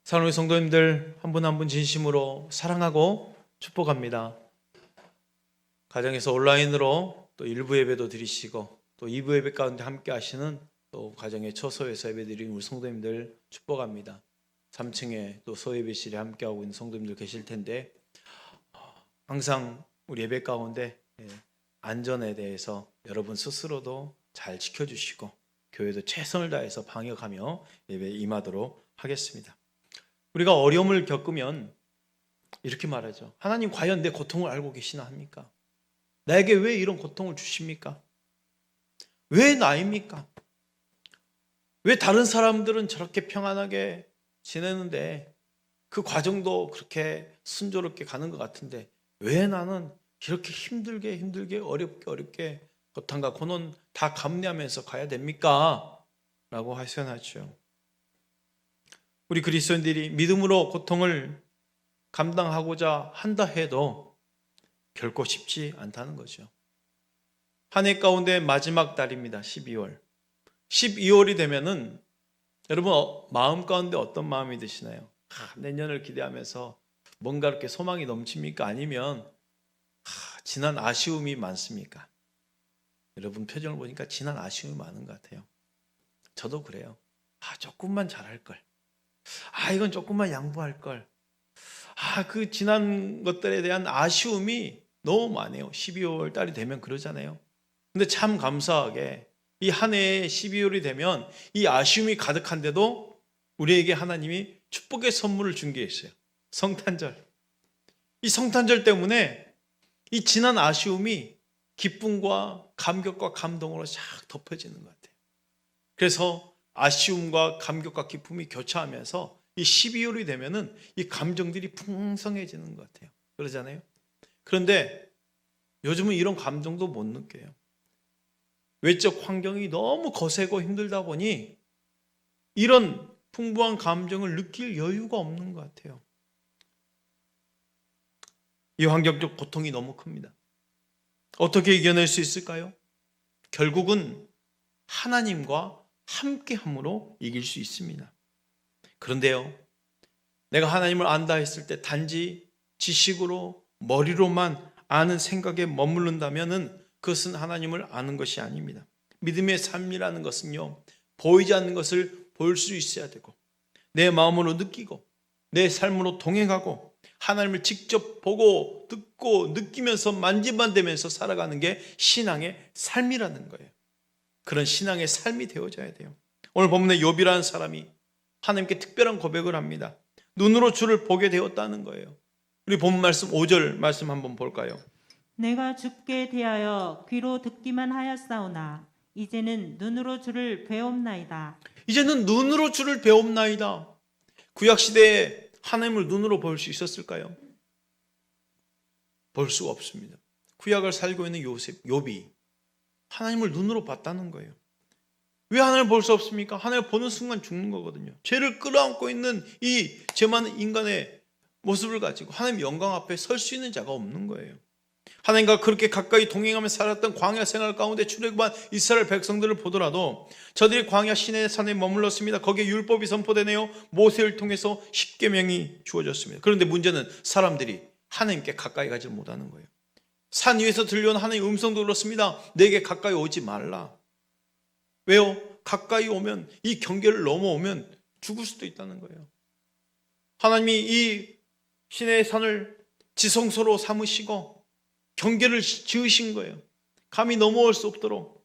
사랑하는 성도님들, 한 분 한 분 진심으로 사랑하고 축복합니다. 가정에서 온라인으로 또 일부 예배도 드리시고 또 2부 예배 가운데 함께 하시는 또 가정의 초소에서 예배 드리는 우리 성도님들 축복합니다. 3층에 또 소예배실에 함께하고 있는 성도님들 계실 텐데 항상 우리 예배 가운데 안전에 대해서 여러분 스스로도 잘 지켜주시고 교회도 최선을 다해서 방역하며 예배에 임하도록 하겠습니다. 우리가 어려움을 겪으면 이렇게 말하죠. 하나님 과연 내 고통을 알고 계시나 합니까? 나에게 왜 이런 고통을 주십니까? 왜 나입니까? 왜 다른 사람들은 저렇게 평안하게 지내는데 그 과정도 그렇게 순조롭게 가는 것 같은데 왜 나는 이렇게 힘들게 어렵게 고통과 고난 다 감내하면서 가야 됩니까? 라고 하셔야죠. 우리 그리스도인들이 믿음으로 고통을 감당하고자 한다 해도 결코 쉽지 않다는 거죠. 한 해 가운데 마지막 달입니다. 12월. 12월이 되면은 여러분 마음 가운데 어떤 마음이 드시나요? 내년을 기대하면서 뭔가 이렇게 소망이 넘칩니까? 아니면 지난 아쉬움이 많습니까? 여러분 표정을 보니까 지난 아쉬움이 많은 것 같아요. 저도 그래요. 조금만 잘할 걸. 이건 조금만 양보할 걸. 그 지난 것들에 대한 아쉬움이 너무 많아요. 12월 달이 되면 그러잖아요. 근데 참 감사하게 이 한 해의 12월이 되면 이 아쉬움이 가득한데도 우리에게 하나님이 축복의 선물을 준 게 있어요. 성탄절. 이 성탄절 때문에 이 지난 아쉬움이 기쁨과 감격과 감동으로 싹 덮여지는 것 같아요. 그래서 아쉬움과 감격과 기쁨이 교차하면서 이 12월이 되면은 이 감정들이 풍성해지는 것 같아요. 그러잖아요. 그런데 요즘은 이런 감정도 못 느껴요. 외적 환경이 너무 거세고 힘들다 보니 이런 풍부한 감정을 느낄 여유가 없는 것 같아요. 이 환경적 고통이 너무 큽니다. 어떻게 이겨낼 수 있을까요? 결국은 하나님과 함께함으로 이길 수 있습니다. 그런데요, 내가 하나님을 안다 했을 때 단지 지식으로 머리로만 아는 생각에 머무른다면 그것은 하나님을 아는 것이 아닙니다. 믿음의 삶이라는 것은요, 보이지 않는 것을 볼 수 있어야 되고 내 마음으로 느끼고 내 삶으로 동행하고 하나님을 직접 보고 듣고 느끼면서 만지만대면서 살아가는 게 신앙의 삶이라는 거예요. 그런 신앙의 삶이 되어져야 돼요. 오늘 본문에 욥이라는 사람이 하나님께 특별한 고백을 합니다. 눈으로 주를 보게 되었다는 거예요. 우리 본문 말씀 5절 말씀 한번 볼까요? 내가 주께 대하여 귀로 듣기만 하였사오나 이제는 눈으로 주를 배옵나이다. 이제는 눈으로 주를 배옵나이다. 구약시대에 하나님을 눈으로 볼 수 있었을까요? 볼 수가 없습니다. 구약을 살고 있는 욥이 하나님을 눈으로 봤다는 거예요. 왜 하나님을 볼 수 없습니까? 하나님을 보는 순간 죽는 거거든요. 죄를 끌어안고 있는 이 죄 많은 인간의 모습을 가지고 하나님 영광 앞에 설 수 있는 자가 없는 거예요. 하나님과 그렇게 가까이 동행하며 살았던 광야 생활 가운데 출애굽한 이스라엘 백성들을 보더라도 저들이 광야 시내 산에 머물렀습니다. 거기에 율법이 선포되네요. 모세를 통해서 십계명이 주어졌습니다. 그런데 문제는 사람들이 하나님께 가까이 가지 못하는 거예요. 산 위에서 들려온 하나님의 음성도 그렇습니다. 내게 가까이 오지 말라. 왜요? 가까이 오면 이 경계를 넘어오면 죽을 수도 있다는 거예요. 하나님이 이 시내의 산을 지성소로 삼으시고 경계를 지으신 거예요. 감히 넘어올 수 없도록.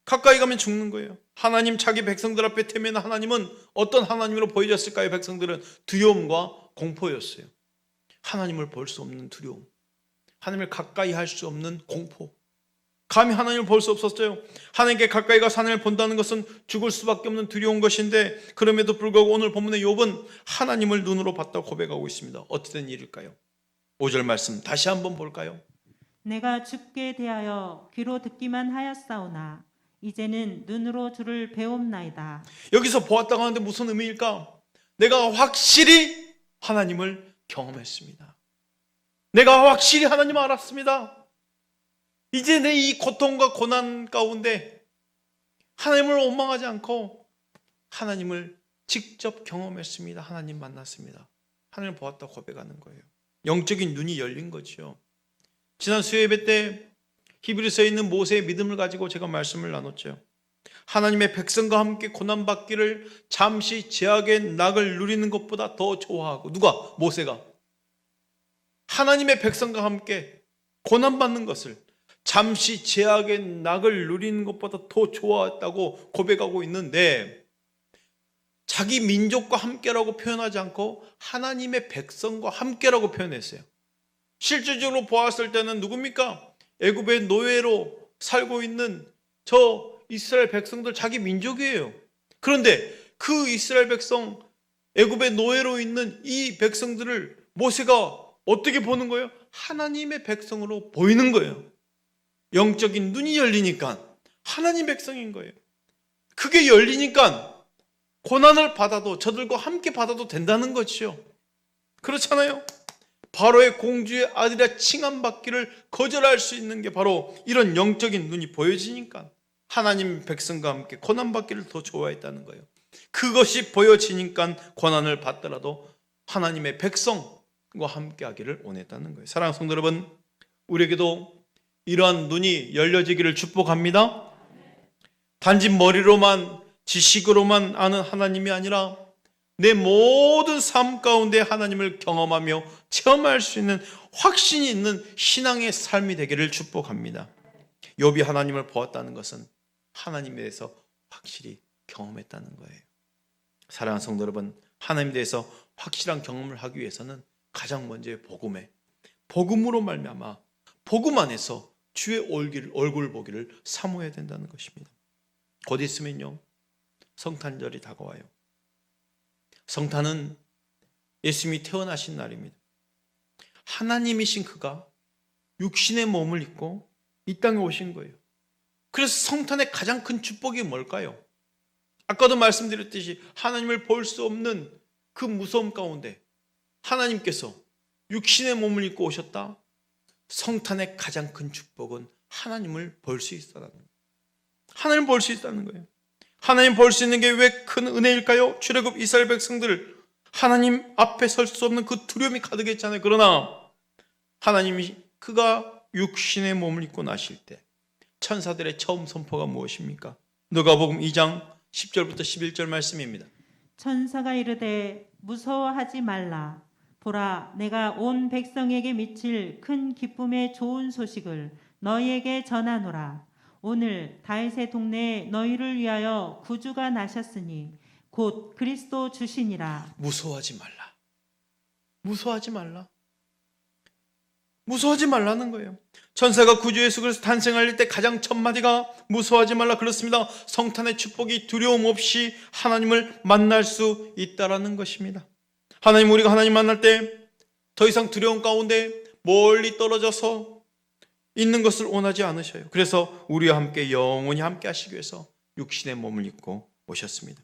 가까이 가면 죽는 거예요. 하나님 자기 백성들 앞에 태면 하나님은 어떤 하나님으로 보여졌을까요? 백성들은 두려움과 공포였어요. 하나님을 볼 수 없는 두려움, 하나님을 가까이 할 수 없는 공포. 감히 하나님을 볼 수 없었어요. 하나님께 가까이 가서 하나님을 본다는 것은 죽을 수밖에 없는 두려운 것인데 그럼에도 불구하고 오늘 본문의 욥은 하나님을 눈으로 봤다고 고백하고 있습니다. 어떻게 된 일일까요? 5절 말씀 다시 한번 볼까요? 내가 주께 대하여 귀로 듣기만 하였사오나 이제는 눈으로 주를 배옵나이다. 여기서 보았다고 하는데 무슨 의미일까? 내가 확실히 하나님을 경험했습니다. 내가 확실히 하나님을 알았습니다. 이제 내 이 고통과 고난 가운데 하나님을 원망하지 않고 하나님을 직접 경험했습니다. 하나님 만났습니다. 하나님을 보았다 고백하는 거예요. 영적인 눈이 열린 거죠. 지난 수요예배 때 히브리서에 있는 모세의 믿음을 가지고 제가 말씀을 나눴죠. 하나님의 백성과 함께 고난받기를 잠시 제약의 낙을 누리는 것보다 더 좋아하고, 누가? 모세가 하나님의 백성과 함께 고난받는 것을 잠시 제약의 낙을 누리는 것보다 더 좋아했다고 고백하고 있는데, 자기 민족과 함께라고 표현하지 않고 하나님의 백성과 함께라고 표현했어요. 실질적으로 보았을 때는 누굽니까? 애굽의 노예로 살고 있는 저 이스라엘 백성들, 자기 민족이에요. 그런데 그 이스라엘 백성, 애굽의 노예로 있는 이 백성들을 모세가 어떻게 보는 거예요? 하나님의 백성으로 보이는 거예요. 영적인 눈이 열리니까 하나님 백성인 거예요. 그게 열리니까 고난을 받아도 저들과 함께 받아도 된다는 것이죠. 그렇잖아요. 바로의 공주의 아들이라 칭함받기를 거절할 수 있는 게 바로 이런 영적인 눈이 보여지니까 하나님 백성과 함께 고난받기를 더 좋아했다는 거예요. 그것이 보여지니까 고난을 받더라도 하나님의 백성과 함께 하기를 원했다는 거예요. 사랑하는 성도 여러분, 우리에게도 이러한 눈이 열려지기를 축복합니다. 단지 머리로만, 지식으로만 아는 하나님이 아니라 내 모든 삶 가운데 하나님을 경험하며 체험할 수 있는 확신이 있는 신앙의 삶이 되기를 축복합니다. 욥이 하나님을 보았다는 것은 하나님에 대해서 확실히 경험했다는 거예요. 사랑하는 성도 여러분, 하나님에 대해서 확실한 경험을 하기 위해서는 가장 먼저 복음으로 말미암아 복음 안에서 주의 얼굴 보기를 사모해야 된다는 것입니다. 곧 있으면요, 성탄절이 다가와요. 성탄은 예수님이 태어나신 날입니다. 하나님이신 그가 육신의 몸을 입고 이 땅에 오신 거예요. 그래서 성탄의 가장 큰 축복이 뭘까요? 아까도 말씀드렸듯이 하나님을 볼 수 없는 그 무서움 가운데 하나님께서 육신의 몸을 입고 오셨다. 성탄의 가장 큰 축복은 하나님을 볼 수 있다는 거예요. 하나님을 볼 수 있다는 거예요. 하나님 볼 수 있는 게 왜 큰 은혜일까요? 출애굽 이스라엘 백성들 하나님 앞에 설 수 없는 그 두려움이 가득했잖아요. 그러나 하나님이 그가 육신의 몸을 입고 나실 때 천사들의 처음 선포가 무엇입니까? 누가복음 2장 10절부터 11절 말씀입니다. 천사가 이르되 무서워하지 말라. 보라, 내가 온 백성에게 미칠 큰 기쁨의 좋은 소식을 너희에게 전하노라. 오늘 다윗의 동네에 너희를 위하여 구주가 나셨으니 곧 그리스도 주시니라. 무서워하지 말라. 무서워하지 말라. 무서워하지 말라는 거예요. 천사가 구주 예수 그리스도 탄생할 때 가장 첫 마디가 무서워하지 말라 그렇습니다. 성탄의 축복이 두려움 없이 하나님을 만날 수 있다라는 것입니다. 하나님, 우리가 하나님 만날 때 더 이상 두려움 가운데 멀리 떨어져서 있는 것을 원하지 않으셔요. 그래서 우리와 함께 영원히 함께 하시기 위해서 육신의 몸을 입고 오셨습니다.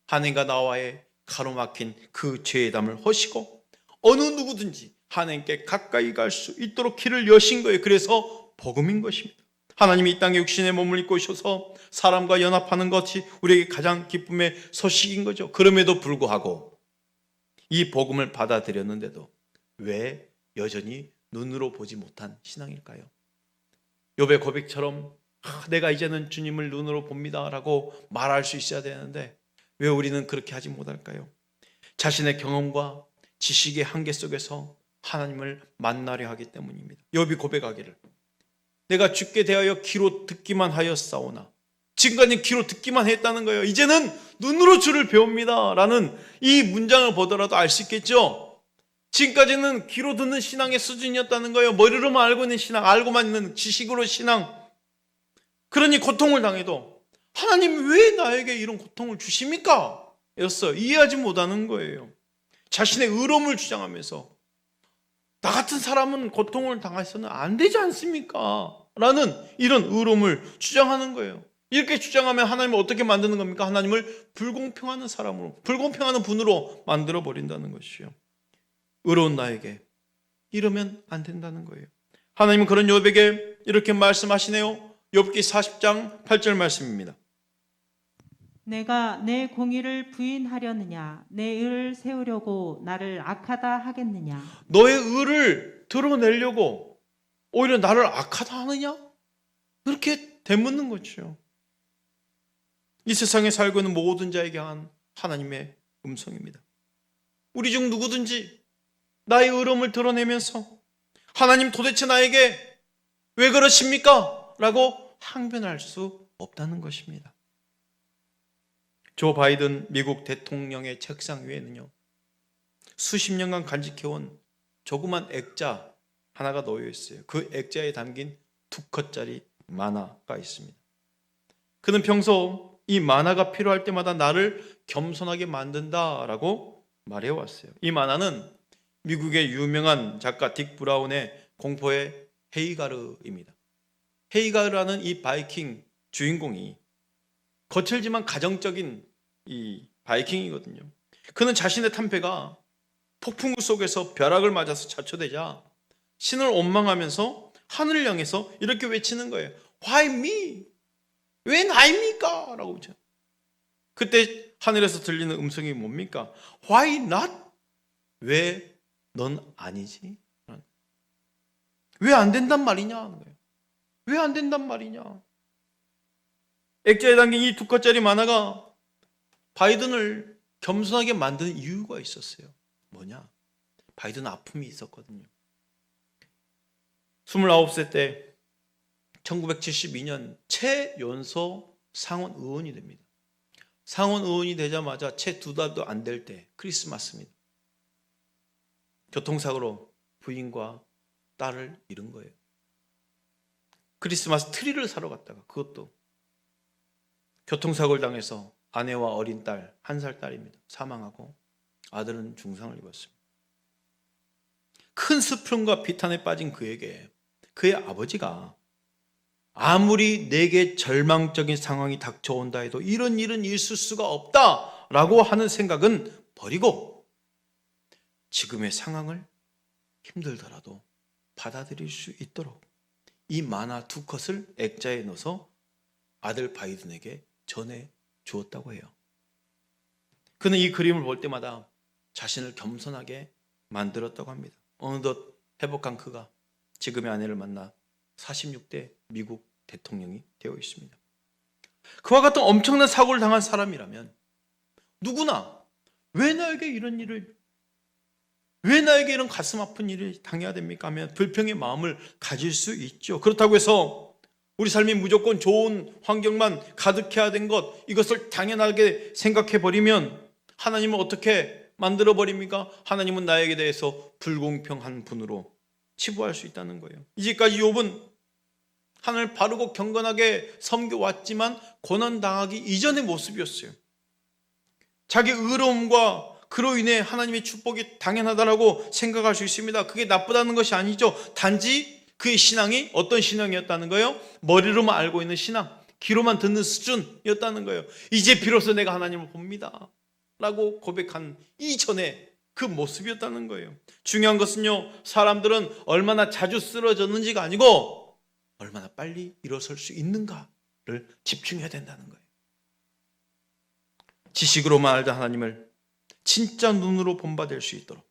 하나님과 나와의 가로막힌 그 죄의 담을 허시고 어느 누구든지 하나님께 가까이 갈 수 있도록 길을 여신 거예요. 그래서 복음인 것입니다. 하나님이 이 땅에 육신의 몸을 입고 오셔서 사람과 연합하는 것이 우리에게 가장 기쁨의 소식인 거죠. 그럼에도 불구하고 이 복음을 받아들였는데도 왜 여전히 눈으로 보지 못한 신앙일까요? 욥의 고백처럼 내가 이제는 주님을 눈으로 봅니다 라고 말할 수 있어야 되는데 왜 우리는 그렇게 하지 못할까요? 자신의 경험과 지식의 한계 속에서 하나님을 만나려 하기 때문입니다. 욥이 고백하기를 내가 주께 대하여 귀로 듣기만 하였사오나, 지금까지 귀로 듣기만 했다는 거예요. 이제는 눈으로 주를 배웁니다 라는 이 문장을 보더라도 알 수 있겠죠. 지금까지는 귀로 듣는 신앙의 수준이었다는 거예요. 머리로만 알고 있는 신앙, 알고만 있는 지식으로 신앙. 그러니 고통을 당해도 하나님 왜 나에게 이런 고통을 주십니까? 였어요. 이해하지 못하는 거예요. 자신의 의로움을 주장하면서 나 같은 사람은 고통을 당해서는 안 되지 않습니까? 라는 이런 의로움을 주장하는 거예요. 이렇게 주장하면 하나님을 어떻게 만드는 겁니까? 하나님을 불공평하는 사람으로, 불공평하는 분으로 만들어 버린다는 것이요. 의로운 나에게 이러면 안 된다는 거예요. 하나님은 그런 욥에게 이렇게 말씀하시네요. 욥기 40장 8절 말씀입니다. 내가 내 공의를 부인하려느냐? 내 의를 세우려고 나를 악하다 하겠느냐? 너의 의를 드러내려고 오히려 나를 악하다 하느냐? 그렇게 되묻는 거죠. 이 세상에 살고 있는 모든 자에게 향한 하나님의 음성입니다. 우리 중 누구든지 나의 의로움을 드러내면서 하나님 도대체 나에게 왜 그러십니까? 라고 항변할 수 없다는 것입니다. 조 바이든 미국 대통령의 책상 위에는요, 수십 년간 간직해온 조그만 액자 하나가 놓여 있어요. 그 액자에 담긴 2컷짜리 만화가 있습니다. 그는 평소 이 만화가 필요할 때마다 나를 겸손하게 만든다라고 말해왔어요. 이 만화는 미국의 유명한 작가 딕 브라운의 공포의 헤이가르입니다. 헤이가르라는 이 바이킹 주인공이 거칠지만 가정적인 이 바이킹이거든요. 그는 자신의 탐패가 폭풍구 속에서 벼락을 맞아서 자초되자 신을 원망하면서 하늘을 향해서 이렇게 외치는 거예요. Why me? 왜 나입니까? 라고 외쳐요. 그때 하늘에서 들리는 음성이 뭡니까? Why not? 왜 넌 아니지? 왜 안 된단 말이냐 하는 거예요. 왜 안 된단 말이냐? 액자에 담긴 이 2컷짜리 만화가 바이든을 겸손하게 만드는 이유가 있었어요. 뭐냐? 바이든은 아픔이 있었거든요. 29세 때 1972년 최연소 상원 의원이 됩니다. 상원 의원이 되자마자 채 2달도 안 될 때 크리스마스입니다. 교통사고로 부인과 딸을 잃은 거예요. 크리스마스 트리를 사러 갔다가 그것도 교통사고를 당해서 아내와 어린 딸, 1살 딸입니다. 사망하고 아들은 중상을 입었습니다. 큰 슬픔과 비탄에 빠진 그에게 그의 아버지가 아무리 내게 절망적인 상황이 닥쳐온다 해도 이런 일은 있을 수가 없다라고 하는 생각은 버리고 지금의 상황을 힘들더라도 받아들일 수 있도록 이 만화 2컷을 액자에 넣어서 아들 바이든에게 전해 주었다고 해요. 그는 이 그림을 볼 때마다 자신을 겸손하게 만들었다고 합니다. 어느덧 회복한 그가 지금의 아내를 만나 46대 미국 대통령이 되어 있습니다. 그와 같은 엄청난 사고를 당한 사람이라면 누구나 왜 나에게 이런 일을, 왜 나에게 이런 가슴 아픈 일을 당해야 됩니까? 하면 불평의 마음을 가질 수 있죠. 그렇다고 해서 우리 삶이 무조건 좋은 환경만 가득해야 된 것, 이것을 당연하게 생각해 버리면 하나님은 어떻게 만들어 버립니까? 하나님은 나에게 대해서 불공평한 분으로 치부할 수 있다는 거예요. 이제까지 욥은 하나님을 바르고 경건하게 섬겨왔지만 고난당하기 이전의 모습이었어요. 자기 의로움과 그로 인해 하나님의 축복이 당연하다라고 생각할 수 있습니다. 그게 나쁘다는 것이 아니죠. 단지 그의 신앙이 어떤 신앙이었다는 거예요? 머리로만 알고 있는 신앙, 귀로만 듣는 수준이었다는 거예요. 이제 비로소 내가 하나님을 봅니다 라고 고백한 이전에 그 모습이었다는 거예요. 중요한 것은요, 사람들은 얼마나 자주 쓰러졌는지가 아니고 얼마나 빨리 일어설 수 있는가를 집중해야 된다는 거예요. 지식으로만 알던 하나님을 진짜 눈으로 본받을 수 있도록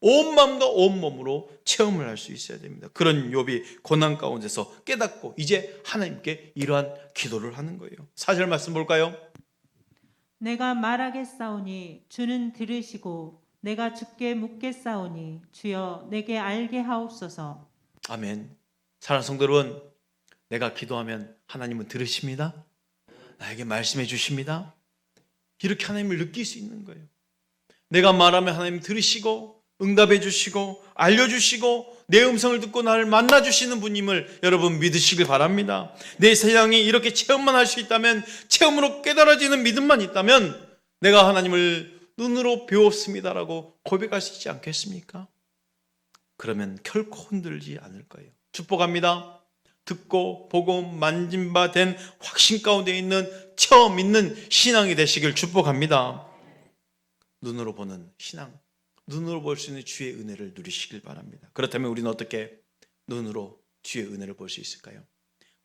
온 마음과 온 몸으로 체험을 할 수 있어야 됩니다. 그런 욥이 고난 가운데서 깨닫고 이제 하나님께 이러한 기도를 하는 거예요. 4절 말씀 볼까요? 내가 말하겠사오니 주는 들으시고 내가 주께 묻겠사오니 주여 내게 알게 하옵소서. 아멘. 사랑하는 성도 여러분, 내가 기도하면 하나님은 들으십니다. 나에게 말씀해 주십니다. 이렇게 하나님을 느낄 수 있는 거예요. 내가 말하면 하나님 들으시고 응답해 주시고 알려주시고 내 음성을 듣고 나를 만나주시는 분임을 여러분 믿으시길 바랍니다. 내 세상이 이렇게 체험만 할 수 있다면, 체험으로 깨달아지는 믿음만 있다면 내가 하나님을 눈으로 배웠습니다라고 고백할 수 있지 않겠습니까? 그러면 결코 흔들지 않을 거예요. 축복합니다. 듣고 보고 만진 바 된 확신 가운데 있는 체험 있는 신앙이 되시길 축복합니다. 눈으로 보는 신앙, 눈으로 볼 수 있는 주의 은혜를 누리시길 바랍니다. 그렇다면 우리는 어떻게 눈으로 주의 은혜를 볼 수 있을까요?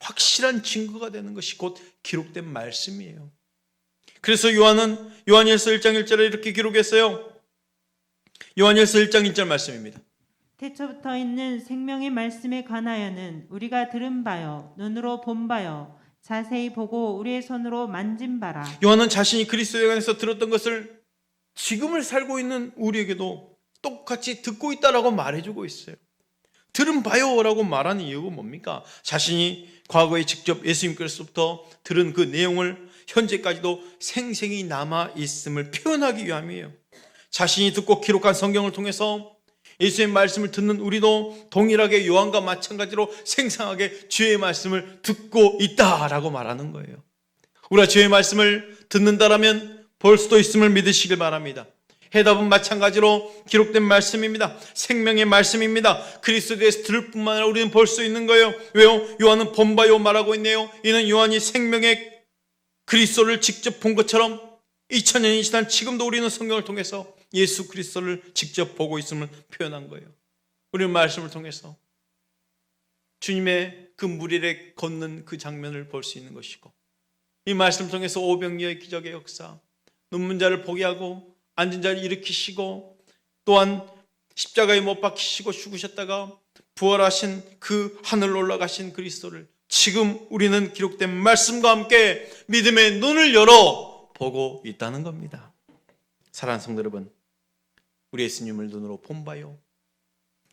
확실한 증거가 되는 것이 곧 기록된 말씀이에요. 그래서 요한은 요한일서 1장 1절에 이렇게 기록했어요. 요한일서 1장 1절 말씀입니다. 태초부터 있는 생명의 말씀에 관하여는 우리가 들은 바요 눈으로 본 바요 자세히 보고 우리의 손으로 만진 바라. 요한은 자신이 그리스도에 관해서 들었던 것을 지금을 살고 있는 우리에게도 똑같이 듣고 있다라고 말해주고 있어요. 들은 바요라고 말하는 이유가 뭡니까? 자신이 과거에 직접 예수님께로부터 들은 그 내용을 현재까지도 생생히 남아 있음을 표현하기 위함이에요. 자신이 듣고 기록한 성경을 통해서 예수의 말씀을 듣는 우리도 동일하게 요한과 마찬가지로 생생하게 주의 말씀을 듣고 있다라고 말하는 거예요. 우리가 주의 말씀을 듣는다라면 볼 수도 있음을 믿으시길 바랍니다. 해답은 마찬가지로 기록된 말씀입니다. 생명의 말씀입니다. 그리스도에 대해서 들을 뿐만 아니라 우리는 볼 수 있는 거예요. 왜요? 요한은 본바요 말하고 있네요. 이는 요한이 생명의 그리스도를 직접 본 것처럼 2000년이 지난 지금도 우리는 성경을 통해서 예수 그리스도를 직접 보고 있음을 표현한 거예요. 우리는 말씀을 통해서 주님의 그 물 위에 걷는 그 장면을 볼 수 있는 것이고, 이 말씀을 통해서 오병이어의 기적의 역사, 눈문 자를 보게 하고 앉은 자를 일으키시고, 또한 십자가에 못 박히시고 죽으셨다가 부활하신 그 하늘로 올라가신 그리스도를 지금 우리는 기록된 말씀과 함께 믿음의 눈을 열어 보고 있다는 겁니다. 사랑하는 성도 여러분, 우리 예수님을 눈으로 본 바요,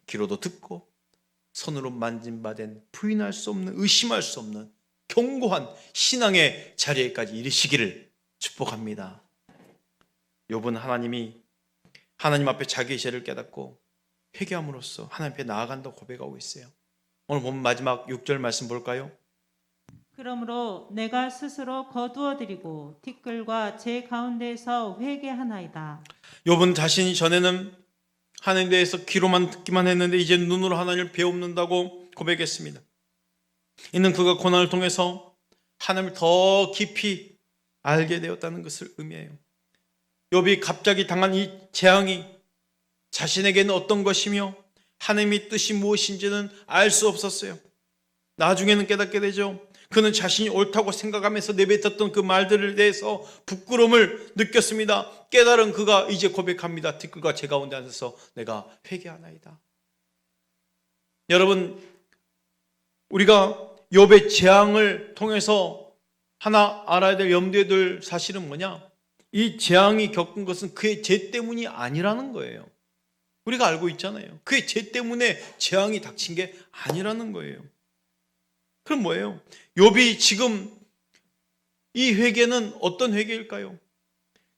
귀로도 듣고 손으로 만진 바 된 부인할 수 없는, 의심할 수 없는 견고한 신앙의 자리에까지 이르시기를 축복합니다. 욥은 하나님 앞에 자기의 죄를 깨닫고 회개함으로써 하나님 앞에 나아간다고 고백하고 있어요. 오늘 본 마지막 6절 말씀 볼까요? 그러므로 내가 스스로 거두어드리고 티끌과 제 가운데에서 회개하나이다. 욥은 자신이 전에는 하나님에 대해서 귀로만 듣기만 했는데 이제 눈으로 하나님을 배웁는다고 고백했습니다. 이는 그가 고난을 통해서 하나님을 더 깊이 알게 되었다는 것을 의미해요. 욥이 갑자기 당한 이 재앙이 자신에게는 어떤 것이며 하나님의 뜻이 무엇인지는 알 수 없었어요. 나중에는 깨닫게 되죠. 그는 자신이 옳다고 생각하면서 내뱉었던 그 말들에 대해서 부끄러움을 느꼈습니다. 깨달은 그가 이제 고백합니다. 티끌과 제 가운데 앉아서 내가 회개하나이다. 여러분, 우리가 욥의 재앙을 통해서 하나 알아야 될, 염두에 둘 사실은 뭐냐? 이 재앙이 겪은 것은 그의 죄 때문이 아니라는 거예요. 우리가 알고 있잖아요. 그의 죄 때문에 재앙이 닥친 게 아니라는 거예요. 그럼 뭐예요? 욥이 지금 이 회개는 어떤 회개일까요?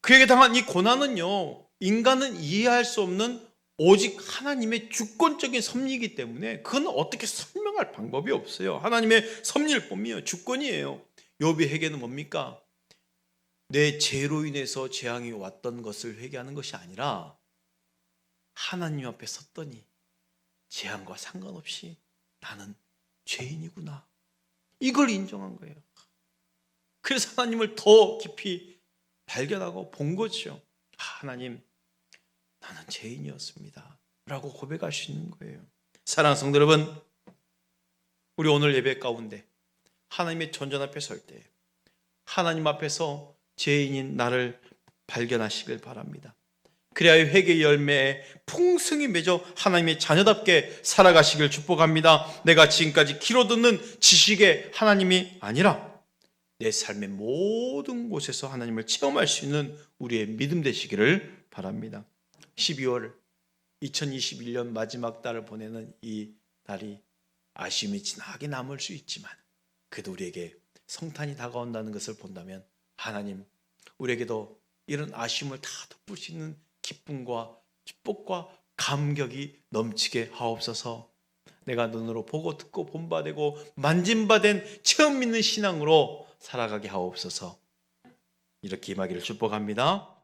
그에게 당한 이 고난은요, 인간은 이해할 수 없는 오직 하나님의 주권적인 섭리이기 때문에 그건 어떻게 설명할 방법이 없어요. 하나님의 섭리일 뿐이에요. 주권이에요. 욥의 회개는 뭡니까? 내 죄로 인해서 재앙이 왔던 것을 회개하는 것이 아니라 하나님 앞에 섰더니 재앙과 상관없이 나는 죄인이구나, 이걸 인정한 거예요. 그래서 하나님을 더 깊이 발견하고 본 거죠. 하나님, 나는 죄인이었습니다 라고 고백할 수 있는 거예요. 사랑하는 성도 여러분, 우리 오늘 예배 가운데 하나님의 전전 앞에 설 때 하나님 앞에서 죄인인 나를 발견하시길 바랍니다. 그래야 회개의 열매에 풍성히 맺어 하나님의 자녀답게 살아가시길 축복합니다. 내가 지금까지 귀로 듣는 지식의 하나님이 아니라 내 삶의 모든 곳에서 하나님을 체험할 수 있는 우리의 믿음 되시기를 바랍니다. 12월 2021년 마지막 달을 보내는 이 달이 아쉬움이 진하게 남을 수 있지만 그래도 우리에게 성탄이 다가온다는 것을 본다면 하나님, 우리에게도 이런 아쉬움을 다 덮을 수 있는 기쁨과 축복과 감격이 넘치게 하옵소서. 내가 눈으로 보고 듣고 본바되고 만진바된 체험 있는 신앙으로 살아가게 하옵소서. 이렇게 임하기를 축복합니다.